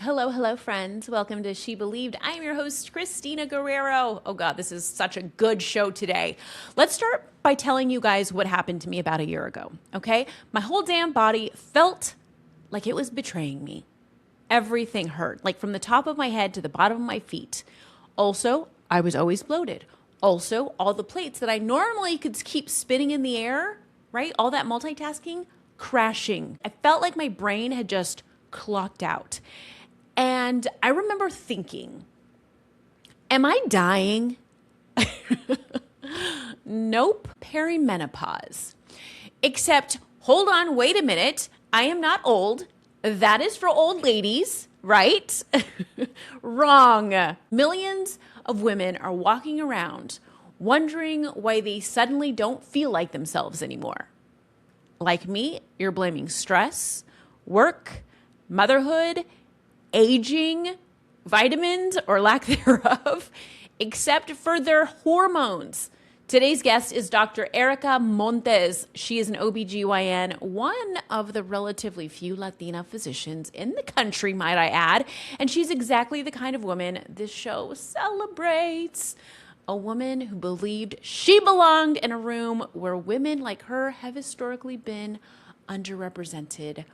Hello, hello, friends. Welcome to She Believed. I am your host, Christina Guerrero. Oh, God, this is such a good show today. Let's start by telling you guys what happened to me about a year ago, okay? My whole damn body felt like it was betraying me. Everything hurt, like from the top of my head to the bottom of my feet. Also, I was always bloated. Also, all the plates that I normally could keep spinning in the air, right? All that multitasking, crashing. I felt like my brain had just clocked out. And I remember thinking, am I dying? Nope. Perimenopause. Except, hold on, wait a minute. I am not old. That is for old ladies, right? Wrong. Millions of women are walking around wondering why they suddenly don't feel like themselves anymore. Like me, you're blaming stress, work, motherhood, aging, vitamins, or lack thereof, except for their hormones. Today's guest is Dr. Erica Montes. She is an OB-GYN, one of the relatively few Latina physicians in the country, might I add. And she's exactly the kind of woman this show celebrates. A woman who believed she belonged in a room where women like her have historically been underrepresented.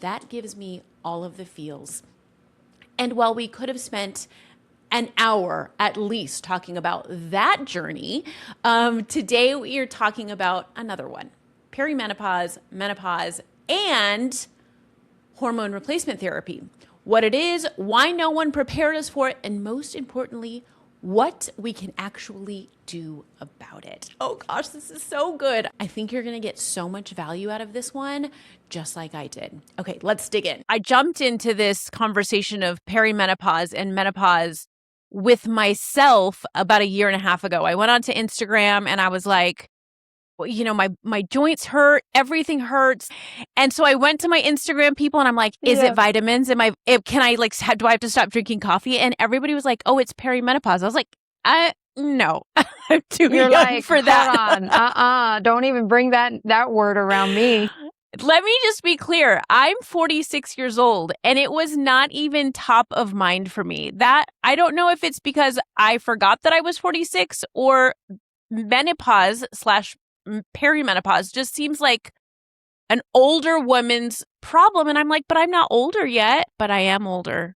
That gives me all of the feels. And while we could have spent an hour at least talking about that journey, today we are talking about another one: perimenopause, menopause, and hormone replacement therapy. What it is, why no one prepared us for it, and most importantly, what we can actually do about it. Oh gosh, this is so good. I think you're going to get so much value out of this one, just like I did. Okay, let's dig in. I jumped into this conversation of perimenopause and menopause with myself about a year and a half ago. I went onto Instagram and I was like, well, my joints hurt, everything hurts. And so I went to my Instagram people and I'm like, is it vitamins? Do I have to stop drinking coffee? And everybody was like, oh, it's perimenopause. I was like, no, I'm too young for that. Hold on. Don't even bring that word around me. Let me just be clear. I'm 46 years old and it was not even top of mind for me. That I don't know if it's because I forgot that I was 46 or menopause / perimenopause just seems like an older woman's problem. And I'm like, but I'm not older yet, but I am older.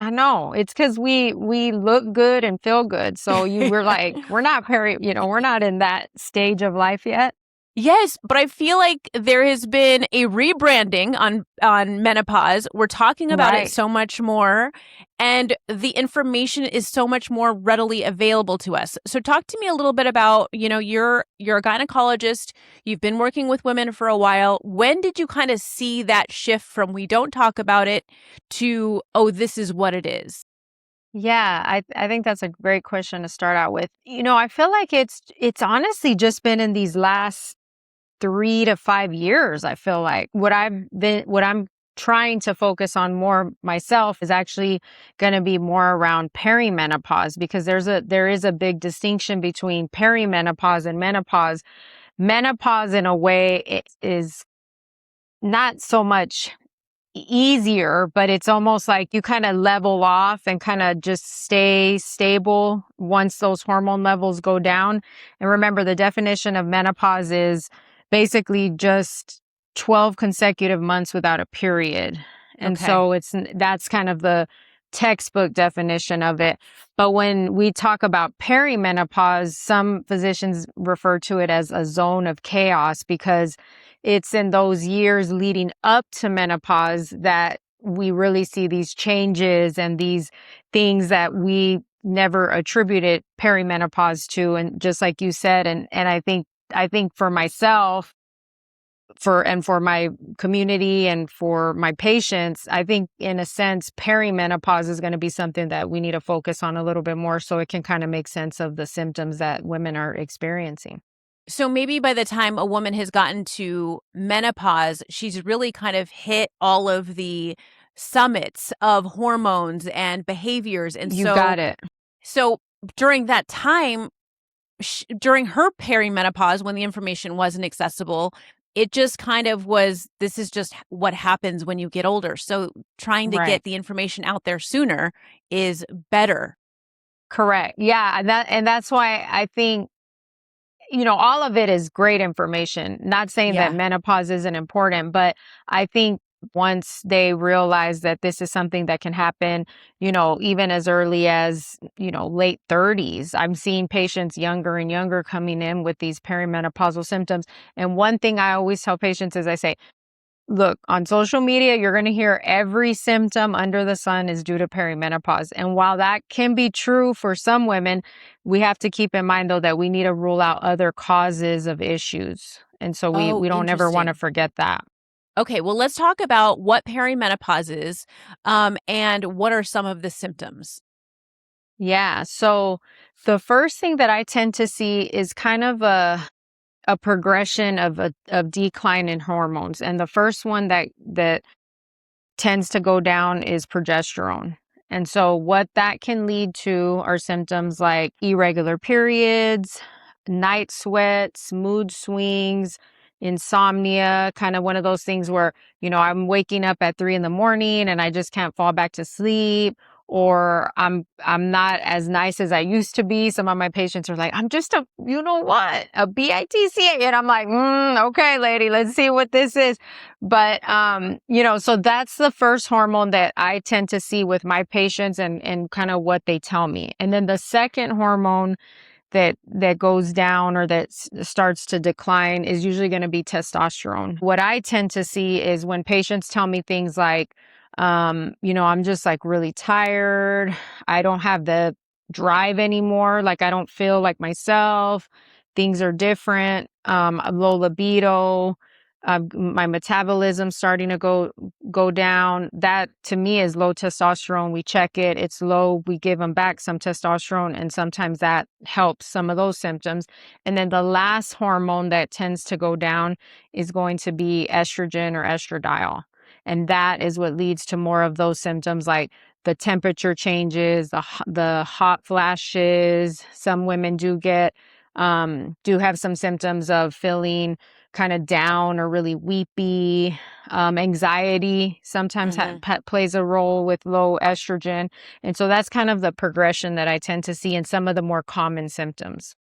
I know. It's because we look good and feel good. So we're like, we're not in that stage of life yet. Yes, but I feel like there has been a rebranding on menopause. We're talking about it so much more, and the information is so much more readily available to us. So talk to me a little bit about, you're a gynecologist, you've been working with women for a while. When did you kind of see that shift from we don't talk about it to, oh, this is what it is? Yeah, I think that's a great question to start out with. I feel like it's honestly just been in these last 3 to 5 years. I feel like what I'm trying to focus on more myself is actually going to be more around perimenopause, because there is a big distinction between perimenopause and menopause. Menopause, in a way, it is not so much easier, but it's almost like you kind of level off and kind of just stay stable once those hormone levels go down. And remember, the definition of menopause is basically just 12 consecutive months without a period. And so that's kind of the textbook definition of it. But when we talk about perimenopause, some physicians refer to it as a zone of chaos, because it's in those years leading up to menopause that we really see these changes and these things that we never attributed perimenopause to. And just like you said, and I think for myself, for my community and for my patients, I think in a sense, perimenopause is going to be something that we need to focus on a little bit more, so it can kind of make sense of the symptoms that women are experiencing. So maybe by the time a woman has gotten to menopause, she's really kind of hit all of the summits of hormones and behaviors. And You got it. So during that time, during her perimenopause, when the information wasn't accessible, it just kind of was, this is just what happens when you get older. So trying to Right. get the information out there sooner is better. Correct. Yeah. That's why I think, all of it is great information. Not saying that Yeah. menopause isn't important, but I think once they realize that this is something that can happen, even as early as, late 30s, I'm seeing patients younger and younger coming in with these perimenopausal symptoms. And one thing I always tell patients is I say, look, on social media, you're going to hear every symptom under the sun is due to perimenopause. And while that can be true for some women, we have to keep in mind, though, that we need to rule out other causes of issues. And so we, Oh, we don't ever want to interesting. forget that. Okay, well, let's talk about what perimenopause is, and what are some of the symptoms. Yeah. So the first thing that I tend to see is kind of a progression of decline in hormones. And the first one that tends to go down is progesterone. And so, what that can lead to are symptoms like irregular periods, night sweats, mood swings, insomnia, kind of one of those things where, I'm waking up at 3 in the morning and I just can't fall back to sleep. Or I'm not as nice as I used to be. Some of my patients are like, I'm just a, a BITCA. And I'm like, okay, lady, let's see what this is. But, so that's the first hormone that I tend to see with my patients and kind of what they tell me. And then the second hormone that goes down or that starts to decline is usually going to be testosterone. What I tend to see is when patients tell me things like, I'm just like really tired. I don't have the drive anymore. Like I don't feel like myself. Things are different. Low libido. My metabolism starting to go down. That to me is low testosterone. We check it. It's low. We give them back some testosterone, and sometimes that helps some of those symptoms. And then the last hormone that tends to go down is going to be estrogen or estradiol. And that is what leads to more of those symptoms like the temperature changes, the hot flashes. Some women do have some symptoms of feeling kind of down or really weepy. Anxiety sometimes Hmm. plays a role with low estrogen. And so that's kind of the progression that I tend to see in some of the more common symptoms.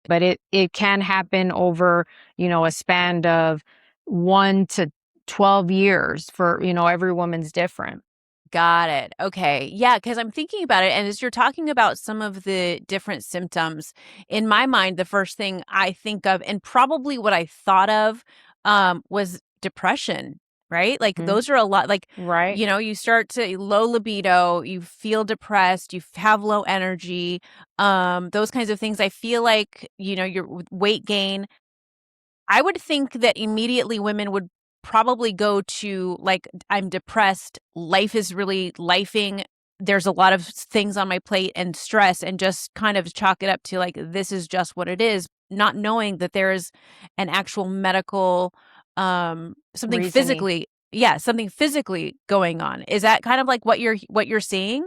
But it can happen over, a span of 1 to 12 years for, every woman's different. Got it. Okay. Yeah, because I'm thinking about it. And as you're talking about some of the different symptoms, in my mind, the first thing I think of, and probably what I thought of, was depression, right? Like Mhm. those are a lot, like, Right. you start to low libido, you feel depressed, you have low energy, those kinds of things. I feel like, your weight gain. I would think that immediately women would probably go to, like, I'm depressed, life is really lifing, there's a lot of things on my plate and stress, and just kind of chalk it up to, like, this is just what it is, not knowing that there is an actual medical, something Reasoning. physically, yeah, something physically going on. Is that kind of like what you're seeing?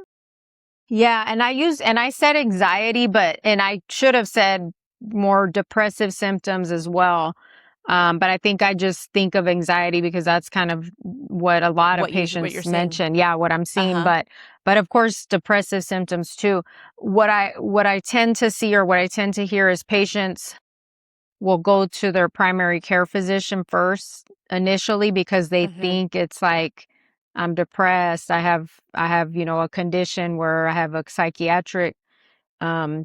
Yeah, and I said anxiety, and I should have said more depressive symptoms as well. But I think I just think of anxiety because that's kind of what a lot of What you're patients seeing? mention. Yeah, what I'm seeing, Uh-huh. but of course depressive symptoms too. What I tend to see or what I tend to hear is patients will go to their primary care physician first initially because they Mhm. think it's like I'm depressed. I have, a condition where I have a psychiatric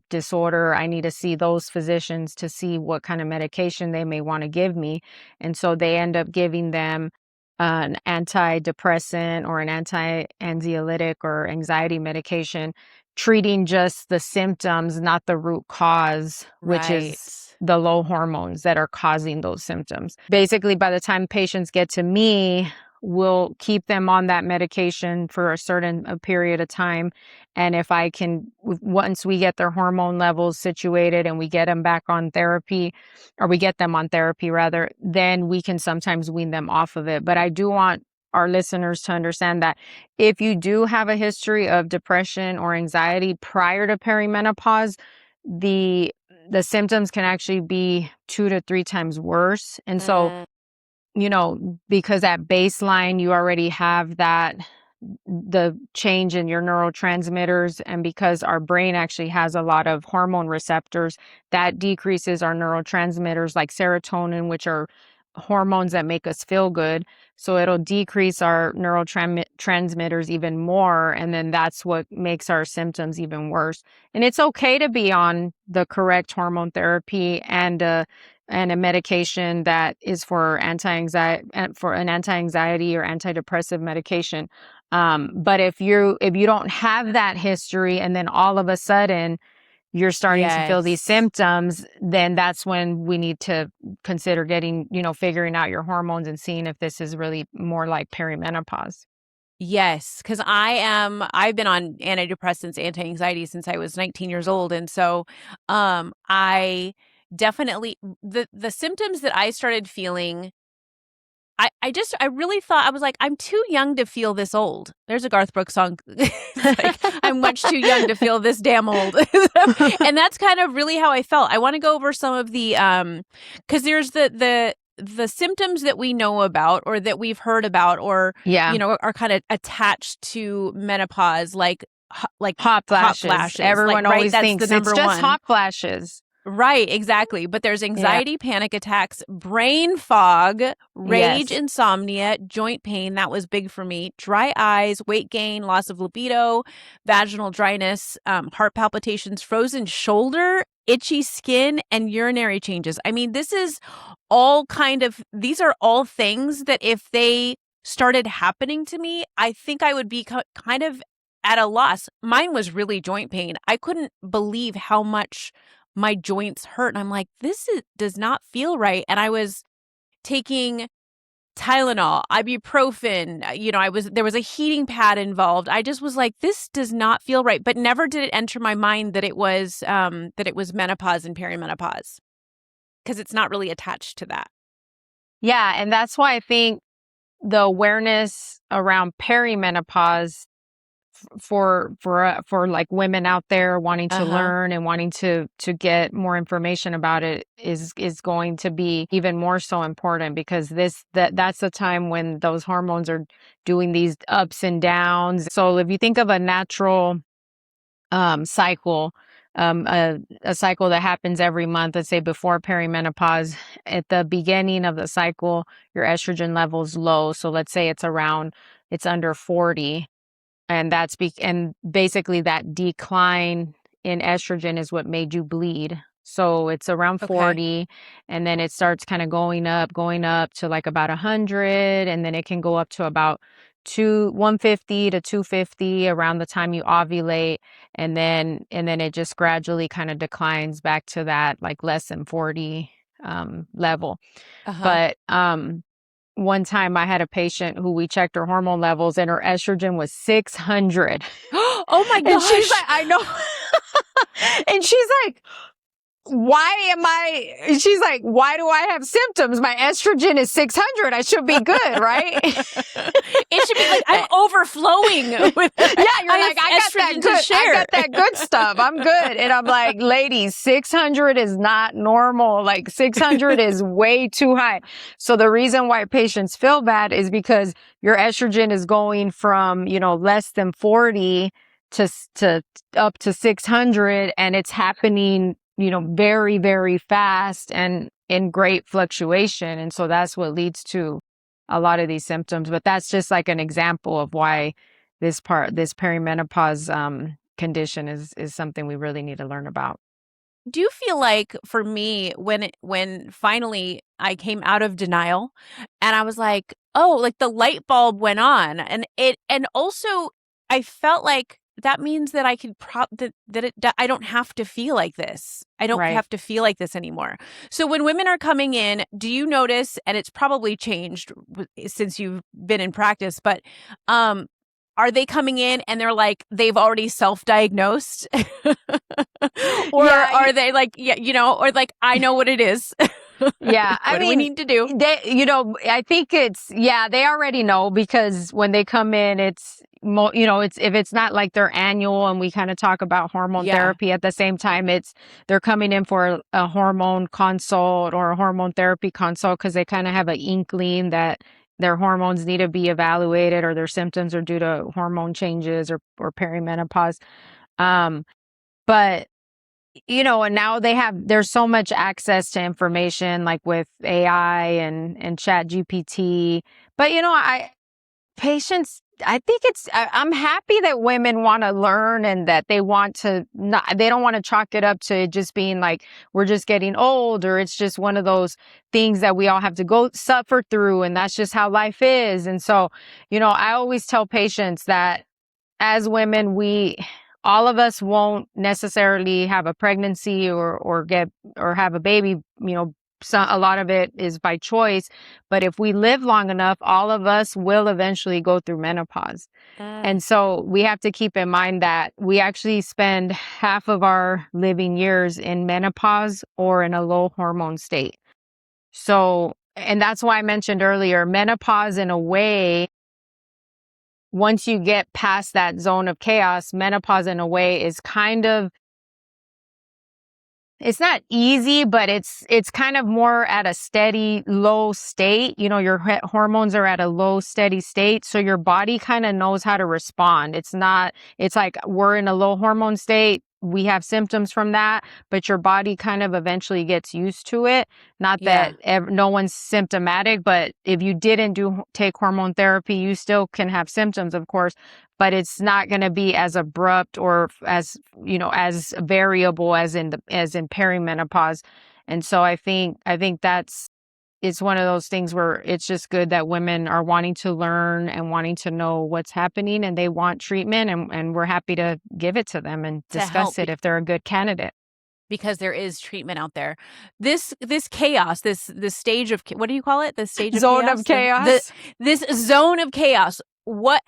disorder. I need to see those physicians to see what kind of medication they may want to give me. And so they end up giving them an antidepressant or an anti-anxiolytic or anxiety medication, treating just the symptoms, not the root cause, which is Right. the low hormones that are causing those symptoms. Basically, by the time patients get to me, we'll keep them on that medication for a certain period of time, and if I can, once we get their hormone levels situated and we get them back on therapy, or we get them on therapy rather, then we can sometimes wean them off of it. But I do want our listeners to understand that if you do have a history of depression or anxiety prior to perimenopause, the the symptoms can actually be 2 to 3 times worse. And so Mm. because at baseline you already have the change in your neurotransmitters, and because our brain actually has a lot of hormone receptors, that decreases our neurotransmitters like serotonin, which are hormones that make us feel good. So it'll decrease our neurotransmitters even more, and then that's what makes our symptoms even worse. And it's okay to be on the correct hormone therapy and a medication that is for anti-anxiety, for an anti-anxiety or antidepressive medication. But if you don't have that history, and then all of a sudden you're starting to feel these Yes. symptoms, then that's when we need to consider getting, figuring out your hormones and seeing if this is really more like perimenopause. Yes, because I've been on antidepressants, anti-anxiety since I was 19 years old. And so I definitely the symptoms that I started feeling, I really thought, I was like, I'm too young to feel this old. There's a Garth Brooks song. It's like, I'm much too young to feel this damn old. And that's kind of really how I felt. I want to go over some of the because there's the symptoms that we know about or that we've heard about or Yeah. are kind of attached to menopause, like Hot flashes. hot flashes. Everyone right? always That's thinks the number it's just one. hot flashes. Right, exactly. But there's Yeah. anxiety, panic attacks, brain fog, rage, Yes. insomnia, joint pain. That was big for me. Dry eyes, weight gain, loss of libido, vaginal dryness, heart palpitations, frozen shoulder, itchy skin, and urinary changes. I mean, these are all things that if they started happening to me, I think I would be kind of at a loss. Mine was really joint pain. I couldn't believe how much my joints hurt. And I'm like, does not feel right. And I was taking Tylenol, ibuprofen, there was a heating pad involved. I just was like, this does not feel right. But never did it enter my mind that it was menopause and perimenopause, because it's not really attached to that. Yeah. And that's why I think the awareness around perimenopause for like women out there wanting to learn and wanting to get more information about it is going to be even more so important, because that's the time when those hormones are doing these ups and downs. So if you think of a natural cycle, a cycle that happens every month, let's say before perimenopause, at the beginning of the cycle, your estrogen level's low. So let's say it's under 40. And and basically that decline in estrogen is what made you bleed. So it's around 40, and then it starts kind of going up to like about 100, and then it can go up to about 150 to 250 around the time you ovulate, and then it just gradually kind of declines back to that like less than 40 level. But one time I had a patient who we checked her hormone levels and her estrogen was 600. Oh my gosh. And she's like, I know. And she's like, she's like, why do I have symptoms? My estrogen is 600. I should be good, right? It should be like, I'm overflowing with you're like, I got that good stuff. I'm good. And I'm like, ladies, 600 is not normal. Like 600 is way too high. So the reason why patients feel bad is because your estrogen is going from, less than 40 to up to 600, and it's happening very, very fast and in great fluctuation. And so that's what leads to a lot of these symptoms. But that's just like an example of why this perimenopause condition is something we really need to learn about. Do you feel like, for me, when finally I came out of denial and I was like, oh, like the light bulb went on, and also I felt like that means that I could I don't have to feel like this. I don't have to feel like this anymore. So when women are coming in, do you notice, and it's probably changed since you've been in practice, but are they coming in and they're like, they've already self-diagnosed? Or are they like, or like, I know what it is? Yeah, I What do we mean, need to do? I think they already know because when they come in, it's if it's not like their annual and we kind of talk about hormone Yeah. therapy at the same time, they're coming in for a hormone consult or a hormone therapy consult because they kind of have an inkling that their hormones need to be evaluated or their symptoms are due to hormone changes or perimenopause. Um, but and now there's so much access to information like with AI and chat GPT. But I think I'm happy that women want to learn and that they want to not, they don't want to chalk it up to just being like, we're just getting old, or it's just one of those things that we all have to go suffer through. And that's just how life is. And so, I always tell patients that as women, all of us won't necessarily have a pregnancy or have a baby. A lot of it is by choice, but if we live long enough, all of us will eventually go through menopause. Uh, And so we have to keep in mind that we actually spend half of our living years in menopause or in a low hormone state. So, and that's why I mentioned earlier, menopause in a way, once you get past that zone of chaos, menopause in a way is it's not easy, but it's kind of more at a steady, low state. Your hormones are at a low, steady state. So your body kind of knows how to respond. It's like we're in a low hormone state. We have symptoms from that, but your body kind of eventually gets used to it. Not yeah. that no one's symptomatic, but if you didn't take hormone therapy, you still can have symptoms, of course, but it's not going to be as abrupt or as variable as in perimenopause. And so I think it's one of those things where it's just good that women are wanting to learn and wanting to know what's happening, and they want treatment, and we're happy to give it to them and To help discuss it if they're a good candidate. because there is treatment out there. This chaos, this stage of what do you call it? The stage of Zone chaos. of chaos. This zone of chaos.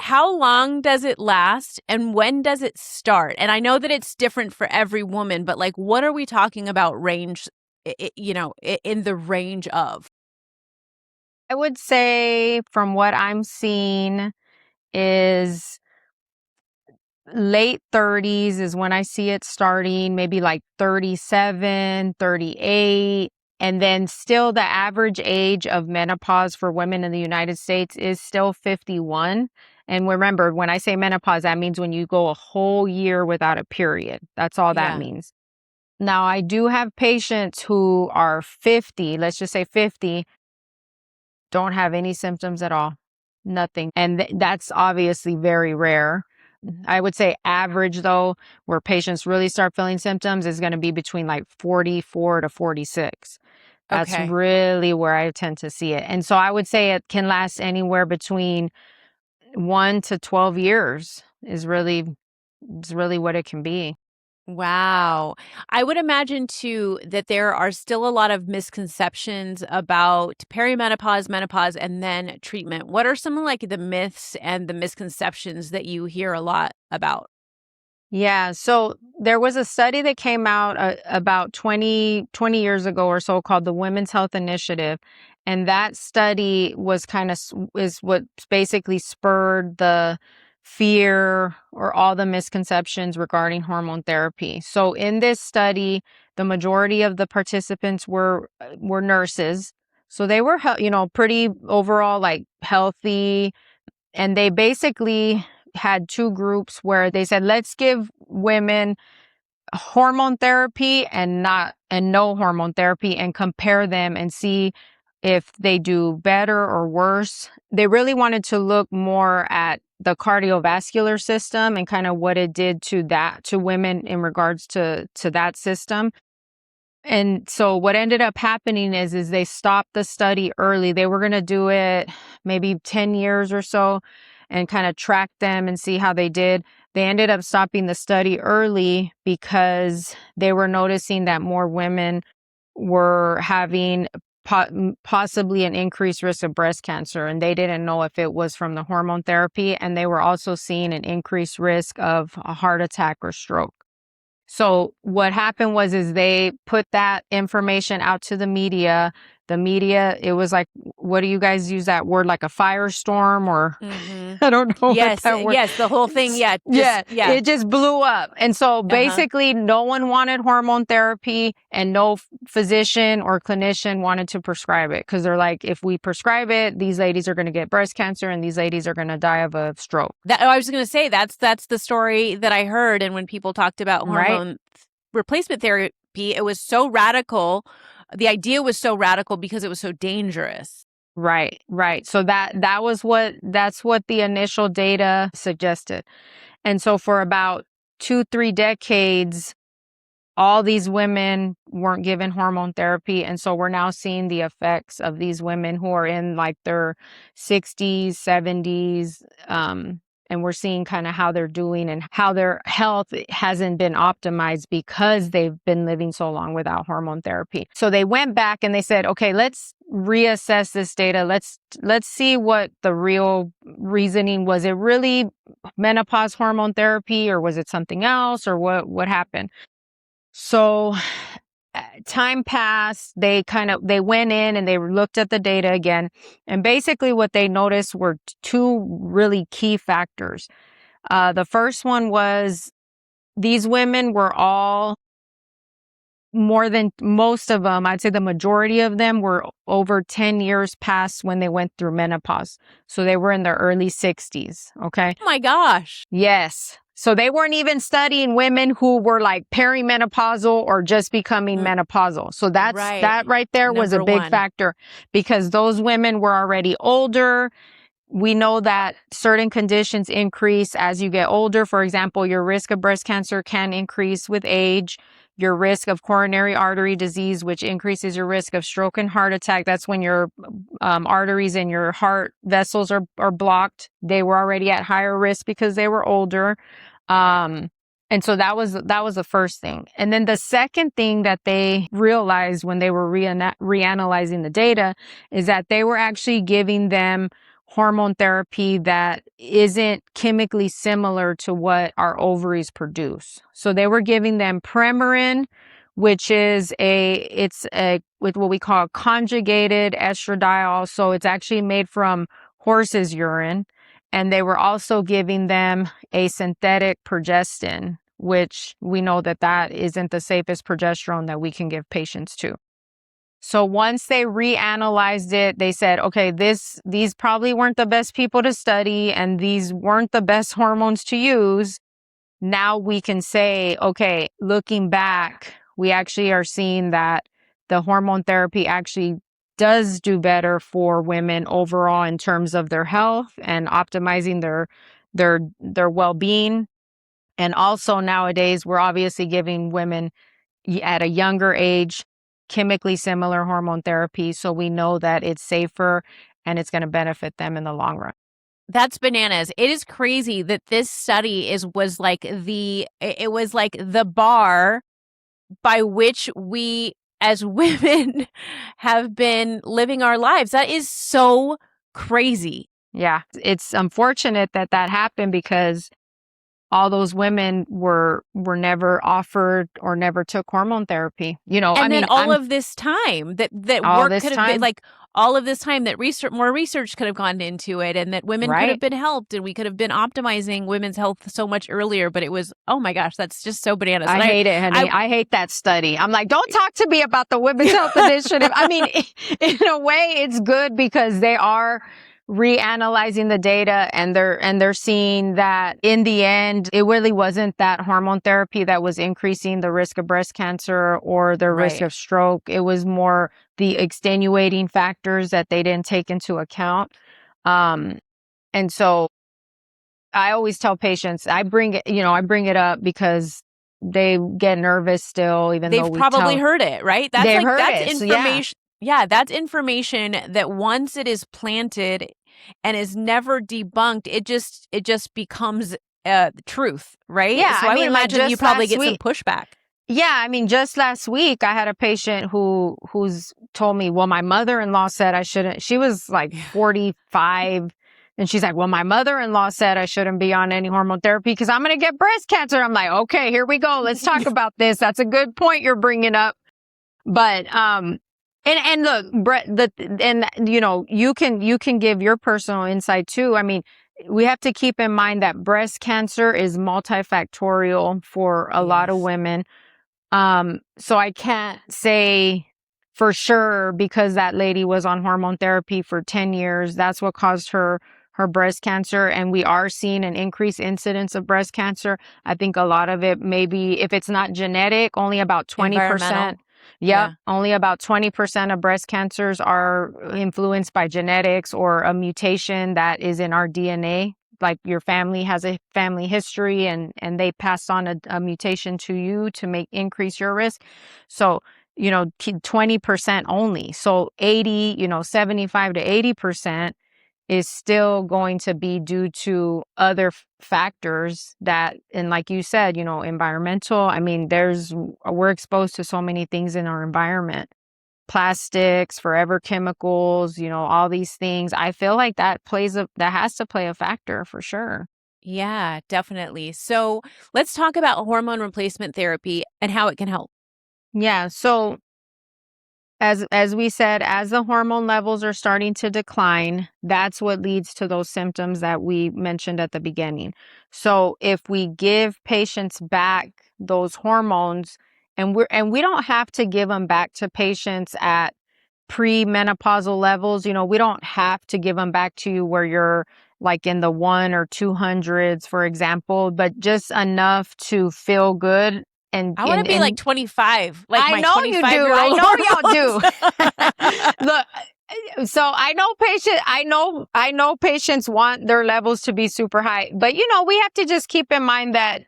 How long does it last, and when does it start? And I know that it's different for every woman, but like, what are we talking about range? In the range of. I would say from what I'm seeing is late 30s is when I see it starting, maybe like 37, 38. And then still the average age of menopause for women in the United States is still 51. And remember, when I say menopause, that means when you go a whole year without a period. That's all that Yeah. means. Now, I do have patients who are 50, let's just say 50, don't have any symptoms at all, nothing. And that's obviously very rare. I would say average, though, where patients really start feeling symptoms is going to be between like 44 to 46. That's Okay. really where I tend to see it. And so I would say it can last anywhere between 1 to 12 years is really what it can be. Wow. I would imagine too that there are still a lot of misconceptions about perimenopause, menopause, and then treatment. What are some of like the myths and the misconceptions that you hear a lot about? Yeah, so there was a study that came out about 20 years ago or so called the Women's Health Initiative. And that study is what basically spurred the fear or all the misconceptions regarding hormone therapy. So in this study, the majority of the participants were nurses. So they were, pretty overall like healthy, and they basically had two groups where they said, let's give women hormone therapy and no hormone therapy and compare them and see if they do better or worse. They really wanted to look more at the cardiovascular system and kind of what it did to women in regards to that system. And so what ended up happening is they stopped the study early. They were going to do it maybe 10 years or so and kind of track them and see how they did. They ended up stopping the study early because they were noticing that more women were having possibly an increased risk of breast cancer, and they didn't know if it was from the hormone therapy, and they were also seeing an increased risk of a heart attack or stroke. So what happened is they put that information out to the media. The media, it was like, what do you guys use that word? Like a firestorm, or I don't know what that word. Yes, the whole thing. Yeah. It just blew up. And so Uh-huh. basically no one wanted hormone therapy, and no physician or clinician wanted to prescribe it, because they're like, if we prescribe it, these ladies are going to get breast cancer and these ladies are going to die of a stroke. I was going to say, that's the story that I heard. And when people talked about hormone replacement therapy, it was so radical. The idea was so radical because it was so dangerous. Right. So that's what the initial data suggested. And so for about 2-3 decades, all these women weren't given hormone therapy. And so we're now seeing the effects of these women who are in like their 60s, 70s, and we're seeing kind of how they're doing and how their health hasn't been optimized because they've been living so long without hormone therapy. So they went back and they said, okay, let's reassess this data. Let's see what the real reasoning was. It really menopause hormone therapy, or was it something else, or what happened? So time passed. They went in and they looked at the data again. And basically what they noticed were two really key factors. The first one was these women were all, more than most of them, I'd say the majority of them were over 10 years past when they went through menopause. So they were in their early 60s. Okay. Oh my gosh. Yes. So they weren't even studying women who were like perimenopausal or just becoming menopausal. So that right there was a big factor, because those women were already older. We know that certain conditions increase as you get older. For example, your risk of breast cancer can increase with age. Your risk of coronary artery disease, which increases your risk of stroke and heart attack. That's when your arteries and your heart vessels are blocked. They were already at higher risk because they were older. And so that was the first thing. And then the second thing that they realized when they were reanalyzing the data is that they were actually giving them hormone therapy that isn't chemically similar to what our ovaries produce. So they were giving them Premarin, which is with what we call conjugated estradiol. So it's actually made from horse's urine. And they were also giving them a synthetic progestin, which we know that isn't the safest progesterone that we can give patients to. So once they reanalyzed it, they said, okay, these probably weren't the best people to study, and these weren't the best hormones to use. Now we can say, okay, looking back, we actually are seeing that the hormone therapy actually does do better for women overall in terms of their health and optimizing their well-being. And also nowadays, we're obviously giving women at a younger age chemically similar hormone therapy. So we know that it's safer and it's going to benefit them in the long run. That's bananas. It is crazy that this study was like the bar by which we as women have been living our lives. That is so crazy. Yeah, it's unfortunate that happened, because all those women were never offered or never took hormone therapy. All of this time that work could have been like, all of this time that more research could have gone into it, and that women could have been helped, and we could have been optimizing women's health so much earlier. But it was, oh my gosh, that's just so bananas. I hate it, honey. I hate that study. I'm like, don't talk to me about the Women's Health Initiative. I mean, in a way, it's good because they are reanalyzing the data, and they're seeing that in the end, it really wasn't that hormone therapy that was increasing the risk of breast cancer or the risk of stroke. It was more the extenuating factors that they didn't take into account. And so I always tell patients, I bring it up because they get nervous still, even though they've probably heard it, right? That's information. Yeah, that's information that once it is planted and is never debunked, it just becomes truth, right? Yeah, so I would imagine you probably get some pushback. Yeah, I mean, just last week I had a patient who's told me, well, my mother-in-law said I shouldn't. She was like 45. And she's like, well, my mother-in-law said I shouldn't be on any hormone therapy because I'm going to get breast cancer. I'm like, okay, here we go. Let's talk about this. That's a good point you're bringing up. But, and look, Brett, you know, you can give your personal insight too. I mean, we have to keep in mind that breast cancer is multifactorial for a lot of women. So I can't say for sure because that lady was on hormone therapy for 10 years. That's what caused her breast cancer. And we are seeing an increased incidence of breast cancer. I think a lot of it maybe if it's not genetic, only about 20%. Yep. Only about 20% of breast cancers are influenced by genetics or a mutation that is in our DNA. Like your family has a family history and they passed on a mutation to you to increase your risk. So, you know, 20% only. So 75 to 80% is still going to be due to other factors that, and like you said, you know, environmental. I mean, we're exposed to so many things in our environment. Plastics, forever chemicals, you know, all these things. I feel like that has to play a factor for sure. Yeah, definitely. So let's talk about hormone replacement therapy and how it can help. Yeah. So as we said, as the hormone levels are starting to decline, that's what leads to those symptoms that we mentioned at the beginning. So if we give patients back those hormones, and we don't have to give them back to patients at premenopausal levels, you know, we don't have to give them back to you where you're like in the 1 or 200s, for example, but just enough to feel good. And I want to be like 25, like I my know you do. 25-year-old. I know y'all do. Look, so I know patients want their levels to be super high, but you know, we have to just keep in mind that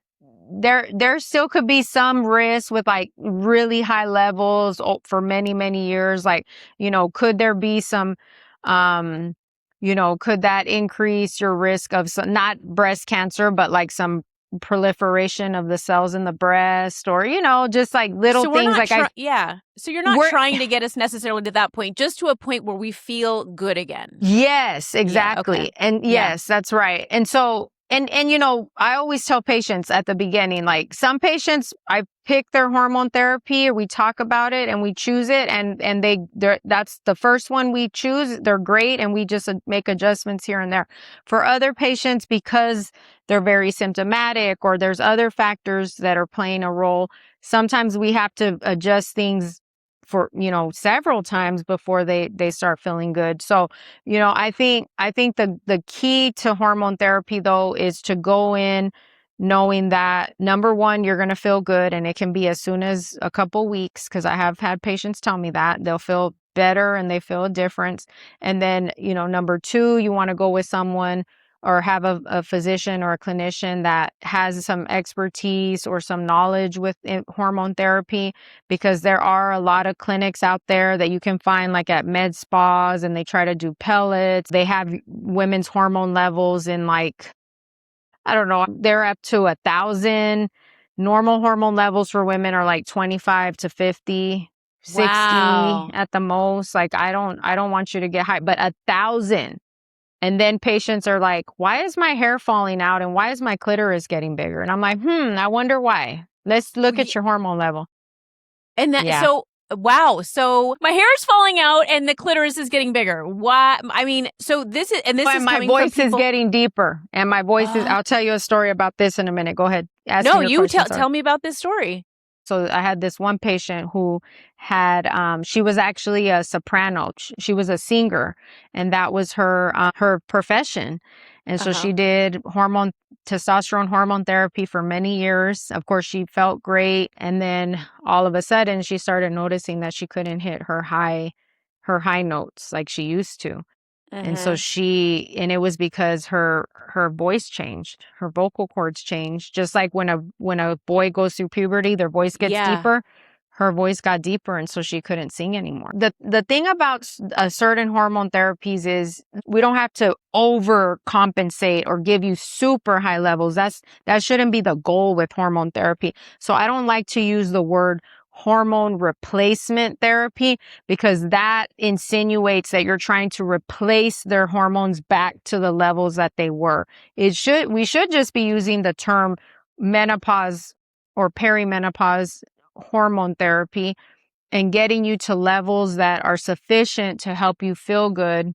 there still could be some risk with like really high levels for many, many years. Like, you know, could there be some, you know, could that increase your risk of some, not breast cancer, but like some proliferation of the cells in the breast, or, you know, just like little So we're things not like So you're not trying to get us necessarily to that point, just to a point where we feel good again. Yes, exactly. Yeah, okay. And yes, that's right. And so, and you know, I always tell patients at the beginning, like some patients, I pick their hormone therapy or we talk about it and we choose it, and that's the first one we choose. They're great, and we just make adjustments here and there. For other patients, because they're very symptomatic or there's other factors that are playing a role, sometimes we have to adjust things for, you know, several times before they start feeling good. So, you know, I think the key to hormone therapy though is to go in knowing that number one, you're going to feel good, and it can be as soon as a couple weeks, because I have had patients tell me that they'll feel better and they feel a difference. And then, you know, number two, you want to go with someone or have a physician or a clinician that has some expertise or some knowledge with hormone therapy, because there are a lot of clinics out there that you can find like at med spas, and they try to do pellets. They have women's hormone levels in like, I don't know, they're up to 1,000. Normal hormone levels for women are like 25 to 50, 60 Wow. at the most. Like I don't want you to get high, but 1,000. And then patients are like, why is my hair falling out and why is my clitoris getting bigger? And I'm like, I wonder why. Let's look at your hormone level. And Yeah. so, wow. So my hair is falling out and the clitoris is getting bigger. Why? I mean, so this is, and this is my coming voice from people. is getting deeper, and my voice is, I'll tell you a story about this in a minute. Go ahead. No, you tell me about this story. So I had this one patient who had, she was actually a soprano. She was a singer, and that was her profession. And so she did testosterone hormone therapy for many years. Of course, she felt great. And then all of a sudden she started noticing that she couldn't hit her high notes like she used to. And so and it was because her voice changed, her vocal cords changed. Just like when a boy goes through puberty, their voice gets deeper. Her voice got deeper, and so she couldn't sing anymore. The thing about certain hormone therapies is we don't have to overcompensate or give you super high levels. That shouldn't be the goal with hormone therapy. So I don't like to use the word hormone replacement therapy, because that insinuates that you're trying to replace their hormones back to the levels that they were. We should just be using the term menopause or perimenopause hormone therapy and getting you to levels that are sufficient to help you feel good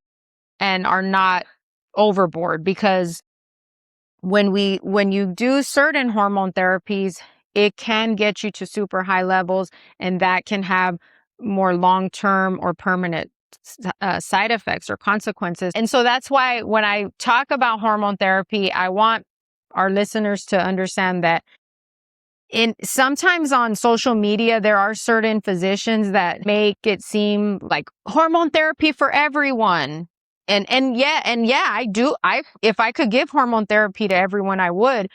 and are not overboard. Because when you do certain hormone therapies, it can get you to super high levels, and that can have more long-term or permanent side effects or consequences. And so that's why when I talk about hormone therapy, I want our listeners to understand that sometimes on social media, there are certain physicians that make it seem like hormone therapy for everyone. And yeah, if I could give hormone therapy to everyone, I would.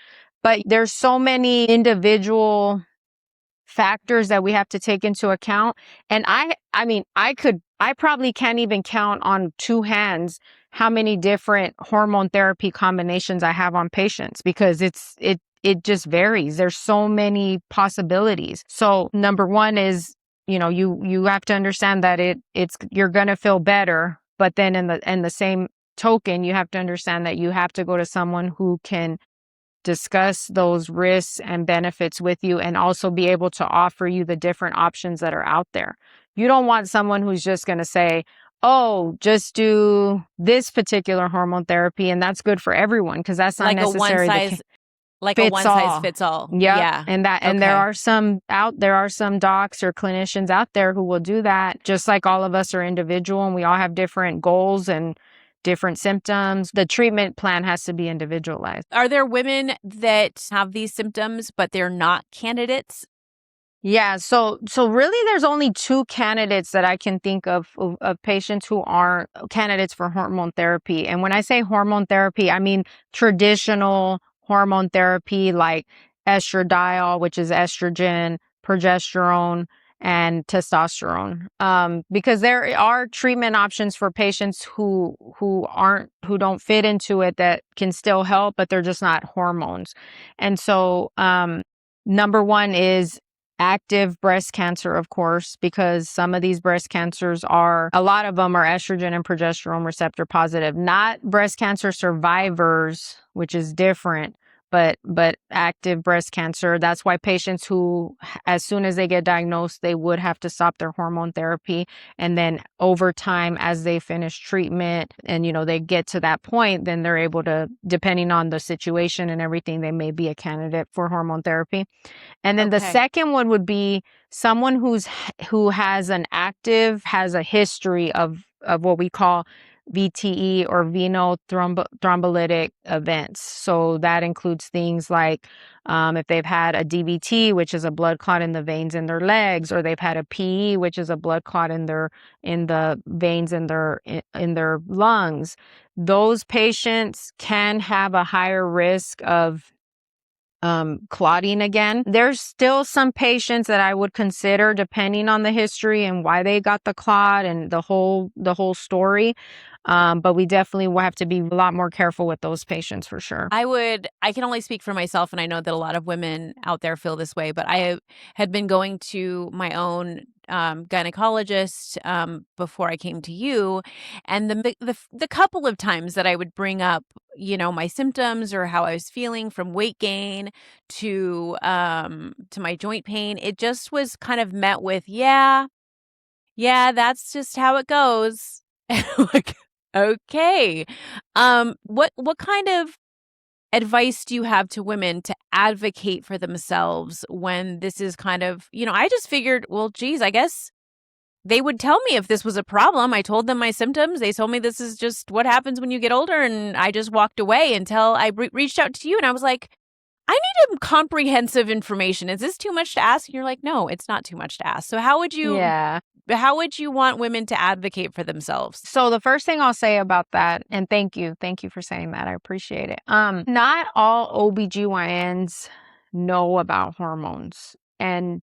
But there's so many individual factors that we have to take into account. And I probably can't even count on two hands how many different hormone therapy combinations I have on patients, because it just varies. There's so many possibilities. So number one is, you have to understand that you're going to feel better, but then in the same token, you have to understand that you have to go to someone who can discuss those risks and benefits with you, and also be able to offer you the different options that are out there. You don't want someone who's just going to say, oh, just do this particular hormone therapy and that's good for everyone, because that's not Like necessarily the case. a one size fits all. Yep. Yeah. And there are some docs or clinicians out there who will do that. Just like all of us are individual and we all have different goals and different symptoms, the treatment plan has to be individualized. Are there women that have these symptoms, but they're not candidates? Yeah. So really there's only two candidates that I can think of patients who aren't candidates for hormone therapy. And when I say hormone therapy, I mean traditional hormone therapy like estradiol, which is estrogen, progesterone, and testosterone. Because there are treatment options for patients who don't fit into it that can still help, but they're just not hormones. And so, number one is active breast cancer, of course, because some of these breast cancers a lot of them are estrogen and progesterone receptor positive, not breast cancer survivors, which is different, but active breast cancer. That's why patients who, as soon as they get diagnosed, they would have to stop their hormone therapy. And then over time, as they finish treatment and, they get to that point, then they're able to, depending on the situation and everything, they may be a candidate for hormone therapy. And then the second one would be someone who has a history of what we call VTE or thrombolytic events. So that includes things like if they've had a DVT, which is a blood clot in the veins in their legs, or they've had a PE, which is a blood clot in the veins in their lungs. Those patients can have a higher risk of clotting again. There's still some patients that I would consider, depending on the history and why they got the clot and the whole story. But we definitely will have to be a lot more careful with those patients for sure. I can only speak for myself, and I know that a lot of women out there feel this way, but I had been going to my own gynecologist before I came to you, and the couple of times that I would bring up, my symptoms or how I was feeling, from weight gain to my joint pain, it just was kind of met with, yeah, that's just how it goes. Like, okay. What kind of advice do you have to women to advocate for themselves when this is kind of, I just figured, well, geez, I guess they would tell me if this was a problem. I told them my symptoms. They told me this is just what happens when you get older. And I just walked away until I reached out to you. And I was like, I need comprehensive information. Is this too much to ask? And you're like, no, it's not too much to ask. So how would you want women to advocate for themselves? So the first thing I'll say about that, and thank you for saying that. I appreciate it. Not all OB-GYNs know about hormones. And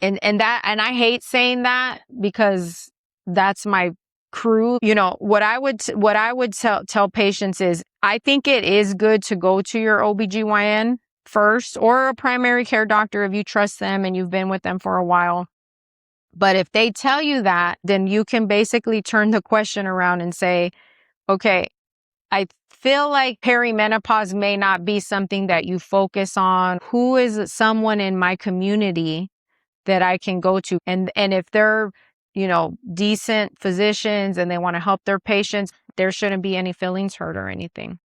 I hate saying that because that's my crew. What I would tell patients is, I think it is good to go to your OB-GYN first, or a primary care doctor if you trust them and you've been with them for a while. But if they tell you that, then you can basically turn the question around and say, okay, I feel like perimenopause may not be something that you focus on. Who is someone in my community that I can go to? And if they're, decent physicians and they want to help their patients, there shouldn't be any feelings hurt or anything.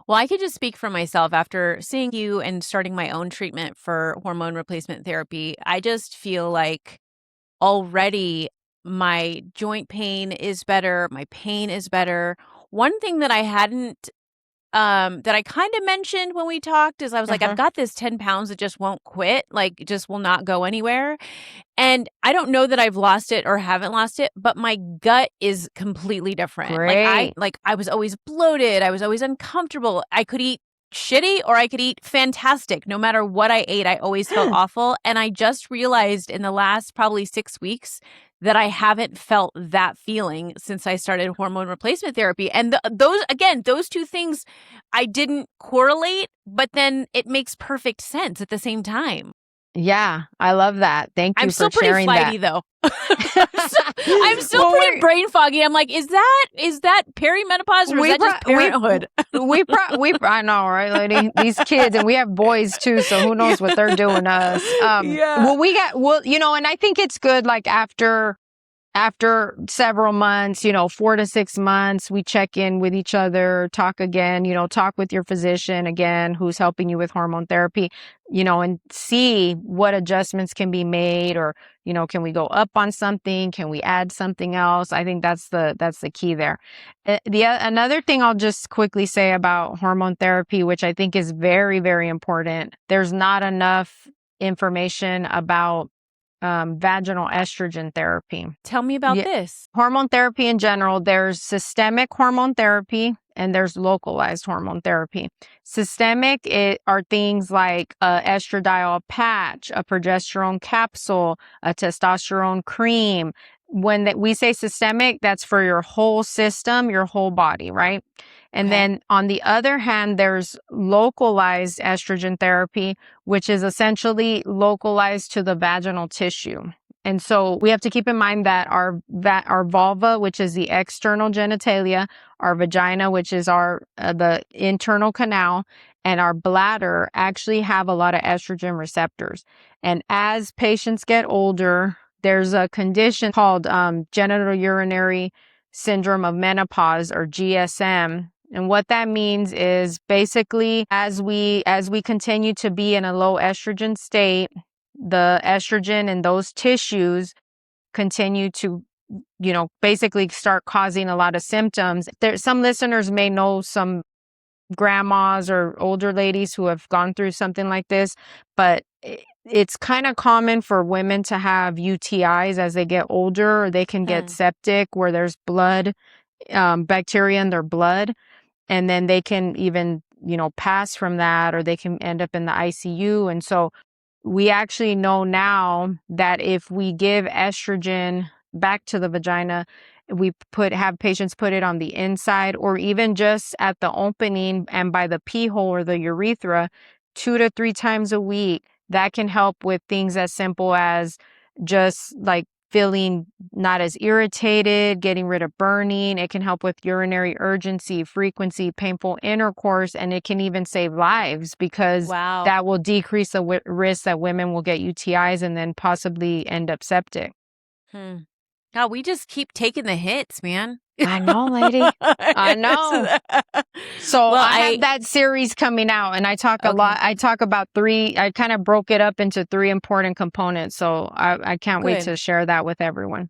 Well, I could just speak for myself after seeing you and starting my own treatment for hormone replacement therapy. I just feel like already my joint pain is better, my pain is better. One thing that I hadn't that I kind of mentioned when we talked is I was like, I've got this 10 pounds that just won't quit, like just will not go anywhere. And I don't know that I've lost it or haven't lost it, but my gut is completely different. Great. I was always bloated. I was always uncomfortable. I could eat shitty or I could eat fantastic. No matter what I ate, I always felt awful. And I just realized in the last probably 6 weeks that I haven't felt that feeling since I started hormone replacement therapy. And those two things I didn't correlate, but then it makes perfect sense at the same time. Yeah, I love that. Thank you for sharing that. I'm still pretty flighty though. I'm still pretty brain foggy. I'm like, is that perimenopause or is that just parenthood? I know, right, lady? These kids, and we have boys too, so who knows what they're doing to us. And I think it's good, like after several months, 4 to 6 months, we check in with each other, talk again, talk with your physician again, who's helping you with hormone therapy, and see what adjustments can be made, or, can we go up on something? Can we add something else? I think that's the key there. Another thing I'll just quickly say about hormone therapy, which I think is very, very important. There's not enough information about vaginal estrogen therapy. Tell me about this. Hormone therapy in general, there's systemic hormone therapy and there's localized hormone therapy. Systemic are things like a estradiol patch, a progesterone capsule, a testosterone cream. When we say systemic, that's for your whole system, your whole body, right? And then on the other hand, there's localized estrogen therapy, which is essentially localized to the vaginal tissue. And so we have to keep in mind that our vulva, which is the external genitalia, our vagina, which is the internal canal, and our bladder actually have a lot of estrogen receptors. And as patients get older, there's a condition called genital urinary syndrome of menopause, or GSM. And what that means is basically as we continue to be in a low estrogen state, the estrogen in those tissues continue to, basically start causing a lot of symptoms. Some listeners may know some grandmas or older ladies who have gone through something like this, but it's kind of common for women to have UTIs as they get older, or they can get septic where there's blood, bacteria in their blood. And then they can even, pass from that, or they can end up in the ICU. And so we actually know now that if we give estrogen back to the vagina, we have patients put it on the inside, or even just at the opening and by the pee hole or the urethra 2 to 3 times a week. That can help with things as simple as just like feeling not as irritated, getting rid of burning. It can help with urinary urgency, frequency, painful intercourse, and it can even save lives, because that will decrease the risk that women will get UTIs and then possibly end up septic. God, we just keep taking the hits, man. I know, lady. I know. So I have that series coming out, and I talk a lot. I talk about 3. I kind of broke it up into 3 important components. So I can't wait to share that with everyone.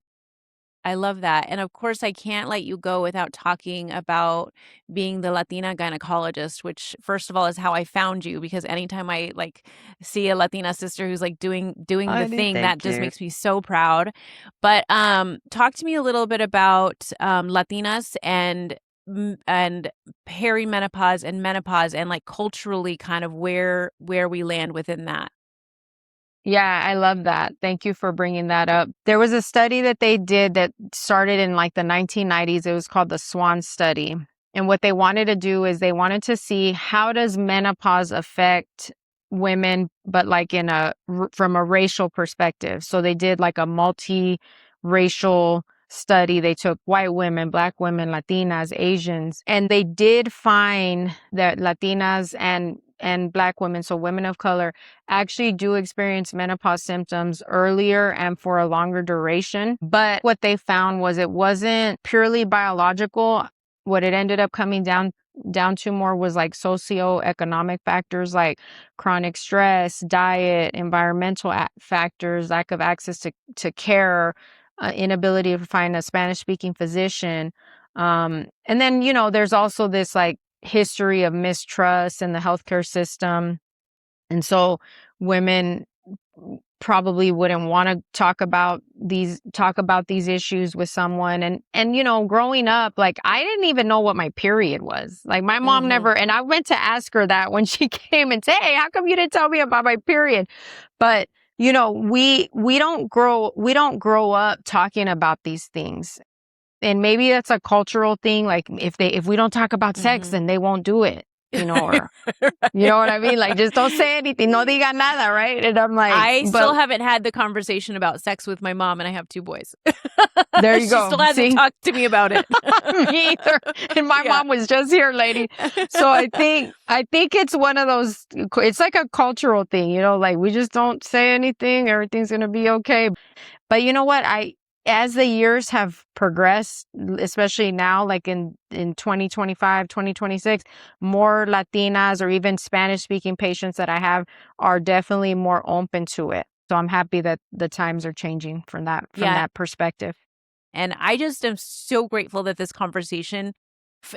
I love that. And of course, I can't let you go without talking about being the Latina gynecologist, which first of all is how I found you, because anytime I see a Latina sister who's doing the thing, that just makes me so proud. But talk to me a little bit about Latinas and perimenopause and menopause, and culturally kind of where we land within that. Yeah, I love that. Thank you for bringing that up. There was a study that they did that started in the 1990s. It was called the SWAN study. And what they wanted to do is they wanted to see, how does menopause affect women, but like from a racial perspective. So they did like a multi-racial study. They took white women, black women, Latinas, Asians, and they did find that Latinas and black women, so women of color, actually do experience menopause symptoms earlier and for a longer duration. But what they found was it wasn't purely biological. What it ended up coming down to more was like socioeconomic factors like chronic stress, diet, environmental factors, lack of access to care, inability to find a Spanish speaking physician. And then, there's also this like history of mistrust in the healthcare system. And so women probably wouldn't want to talk about these issues with someone. And growing up, like I didn't even know what my period was. Like my mom never, and I went to ask her that when she came and say, "Hey, how come you didn't tell me about my period?" But we don't grow up talking about these things. And maybe that's a cultural thing. Like if we don't talk about sex, then they won't do it, or you know what I mean? Like, just don't say anything. No diga nada, right? And I'm like, I still haven't had the conversation about sex with my mom, and I have 2 boys. There you go. She still hasn't talked to me about it. Me either. And my mom was just here, lady. So I think it's one of those, it's like a cultural thing, like we just don't say anything. Everything's going to be okay. But you know what? As the years have progressed, especially now, like in 2025, 2026, more Latinas or even Spanish speaking patients that I have are definitely more open to it. So I'm happy that the times are changing from that perspective. And I just am so grateful that this conversation,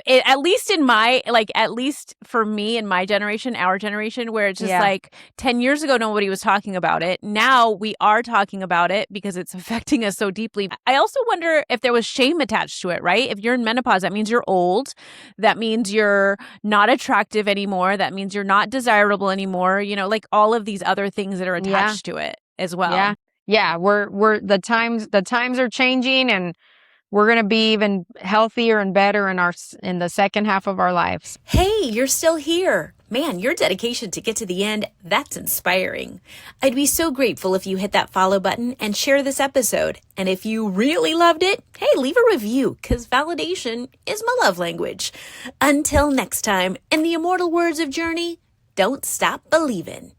at least for me and my generation, our generation, where it's just like 10 years ago, nobody was talking about it. Now we are talking about it because it's affecting us so deeply. I also wonder if there was shame attached to it, right? If you're in menopause, that means you're old. That means you're not attractive anymore. That means you're not desirable anymore. Like all of these other things that are attached to it as well. Yeah. Yeah. We're the times are changing, and we're going to be even healthier and better in the second half of our lives. Hey, you're still here. Man, your dedication to get to the end, that's inspiring. I'd be so grateful if you hit that follow button and share this episode. And if you really loved it, hey, leave a review, because validation is my love language. Until next time, in the immortal words of Journey, don't stop believing.